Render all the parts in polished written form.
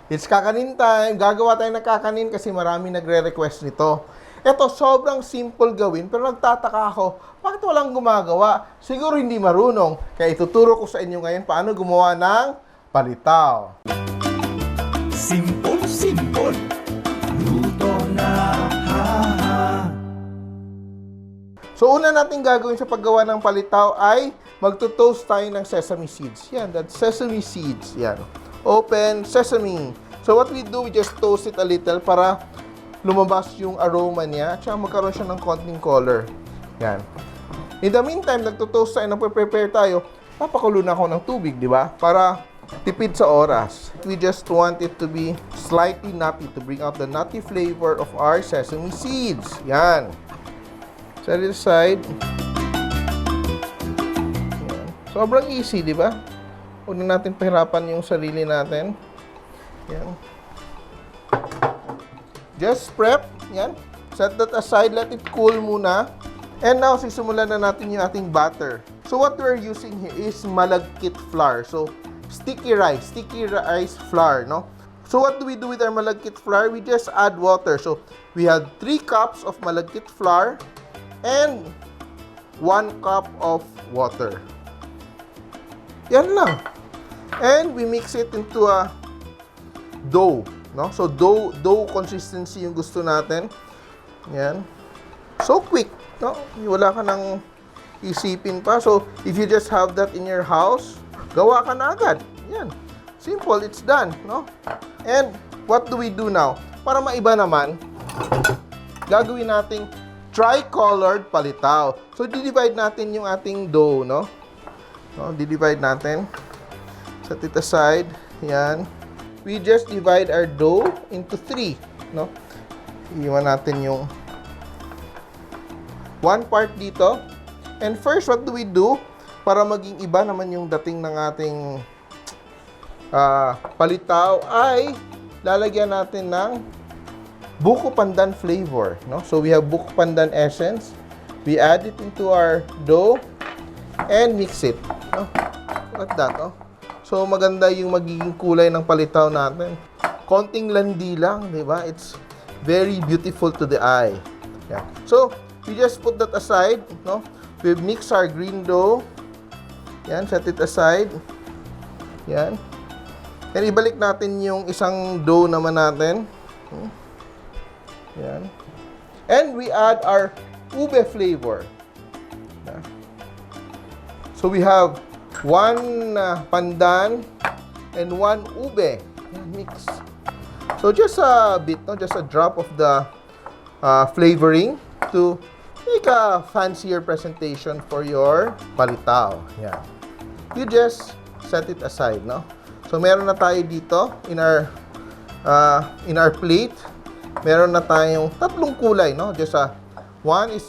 It's kakanin time. Gagawa tayo ng kakanin kasi marami nagre-request nito. Ito, sobrang simple gawin, pero nagtataka ako, bakit walang gumagawa? Siguro hindi marunong. Kaya ituturo ko sa inyo ngayon paano gumawa ng palitaw. Simpol, luto na, So, una natin gagawin sa paggawa ng palitaw ay magto-toast tayo ng sesame seeds. Yan, that's sesame seeds. Yan. Open sesame. So, what we do, we just toast it a little para lumabas yung aroma niya at saka magkaroon siya ng konting color. Yan. In the meantime, nagto-toast tayo, nagpe-prepare tayo, papakulo na ako ng tubig, di ba? Para tipid sa oras. We just want it to be slightly nutty to bring out the nutty flavor of our sesame seeds. Yan. Set it aside. Yan. Sobrang easy, di ba? Huwag na natin pahirapan yung sarili natin. Yan. Just prep. Yan. Set that aside. Let it cool muna. And now, sisimulan na natin yung ating batter. So, what we're using here is malagkit flour. So, sticky rice flour, no? So, what do we do with our malagkit flour? We just add water. So, we had 3 cups of malagkit flour and 1 cup of water. Yan lang. And we mix it into a dough, no? So, dough consistency yung gusto natin. Yan. So, quick, no? Wala ka nang isipin pa. So, if you just have that in your house, gawa ka na agad. Yan. Simple, it's done, no? And, what do we do now? Para maiba naman, gagawin nating tri-colored palitaw. So, divide natin yung ating dough, no? Divide natin. Set it aside. Yan. We just divide our dough into 3, no? Iwan natin yung 1 part dito. And first, what do we do? Para maging iba naman yung dating ng ating palitaw ay lalagyan natin ng buko pandan flavor, no? So, we have buko pandan essence. We add it into our dough and mix it, no? Like that, no? So, maganda yung magiging kulay ng palitaw natin. Konting landi lang, di ba? It's very beautiful to the eye. Yeah. So, we just put that aside, no? We mix our green dough. Yan, set it aside. Yan. And ibalik natin yung isang dough naman natin. Yan. And we add our ube flavor. Yeah. So we have 1 pandan and 1 ube. Yan, mix. So just a bit, no? Just a drop of the flavoring to make a fancier presentation for your palitaw. Yeah. You just set it aside, no? So meron na tayo dito in our plate. Meron na tayong 3 kulay, no? Just one is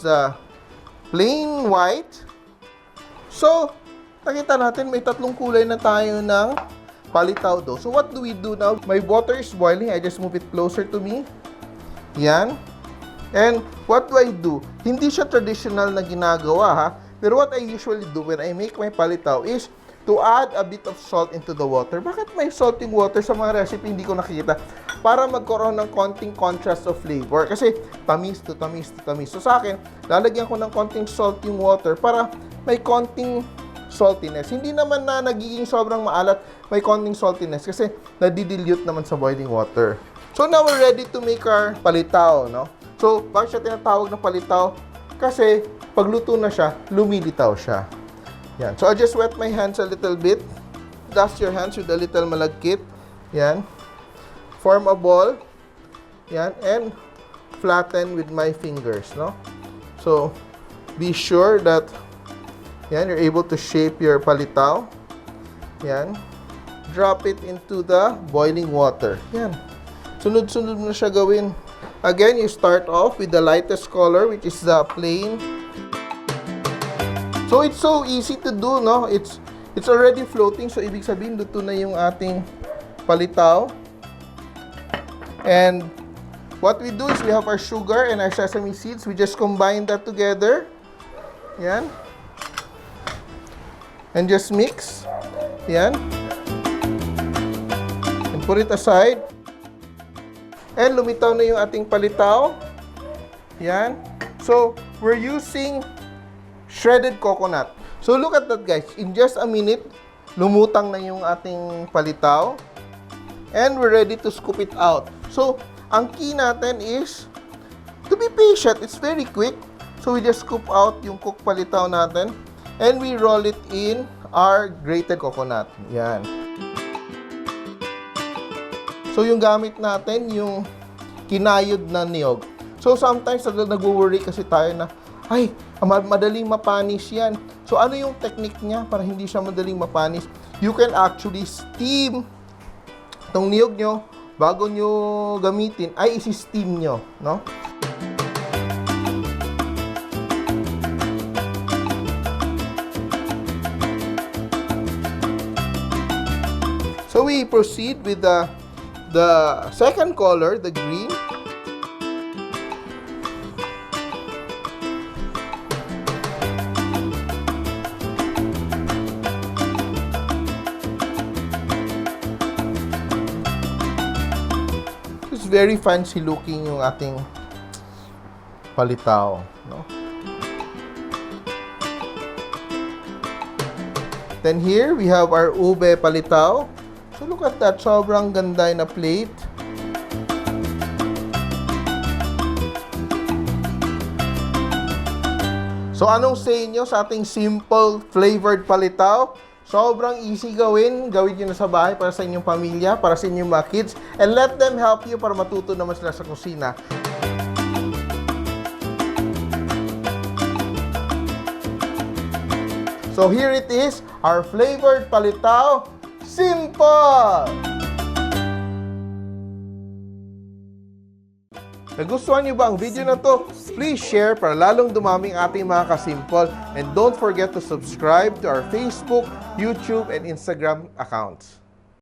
plain white. So, nakita natin may 3 kulay na tayo ng palitaw dough. So what do we do now? My water is boiling. I just move it closer to me. Yan. And what do? Hindi siya traditional na ginagawa, ha? Pero what I usually do when I make my palitaw is to add a bit of salt into the water. Bakit may salt yung water sa mga recipe hindi ko nakikita? Para magkaroon ng konting contrast of flavor. Kasi tamis to tamis to tamis. So sa akin, lalagyan ko ng konting salt yung water para may konting saltiness. Hindi naman na nagiging sobrang maalat, may konting saltiness kasi nadidilute naman sa boiling water. So now we're ready to make our palitaw, no? So, bakit siya tinatawag na palitaw? Kasi, pagluto na siya, lumilitaw siya. Yan. So, I just wet my hands a little bit. Dust your hands with a little malagkit. Yan. Form a ball. Yan. And flatten with my fingers, no? So, be sure that yan, you're able to shape your palitaw. Yan. Drop it into the boiling water. Yan. Sunod-sunod na siya gawin. Again, you start off with the lightest color, which is the plain. So, it's so easy to do, no? It's already floating, so ibig sabihin, luto na yung ating palitaw. And what we do is we have our sugar and our sesame seeds. We just combine that together. Yan. And just mix. Yan. And put it aside. And lumitaw na yung ating palitaw. Yan. So, we're using shredded coconut. So, look at that, guys. In just a minute, lumutang na yung ating palitaw. And we're ready to scoop it out. So, ang key natin is to be patient. It's very quick. So, we just scoop out yung cooked palitaw natin. And we roll it in our grated coconut. Yan. So, yung gamit natin, yung kinayod na niyog. So, sometimes nag-worry kasi tayo na, ay, madaling mapanis yan. So, ano yung technique niya para hindi siya madaling mapanis? You can actually steam itong niyog nyo. Bago nyo gamitin, ay isi-steam nyo, no? So, we proceed with the second color, the green. It's very fancy looking yung ating palitaw, no? Then here we have our ube palitaw. So look at that, sobrang ganda na plate. So anong say nyo sa ating simple flavored palitaw? Sobrang easy gawin. Gawin nyo na sa bahay para sa inyong pamilya, para sa inyong mga kids. And let them help you para matuto naman sila sa kusina. So here it is, our flavored palitaw. Simpol! Nagustuhan niyo ba ang video na to? Please share para lalong dumaming ating mga kasimpol. And don't forget to subscribe to our Facebook, YouTube, and Instagram accounts.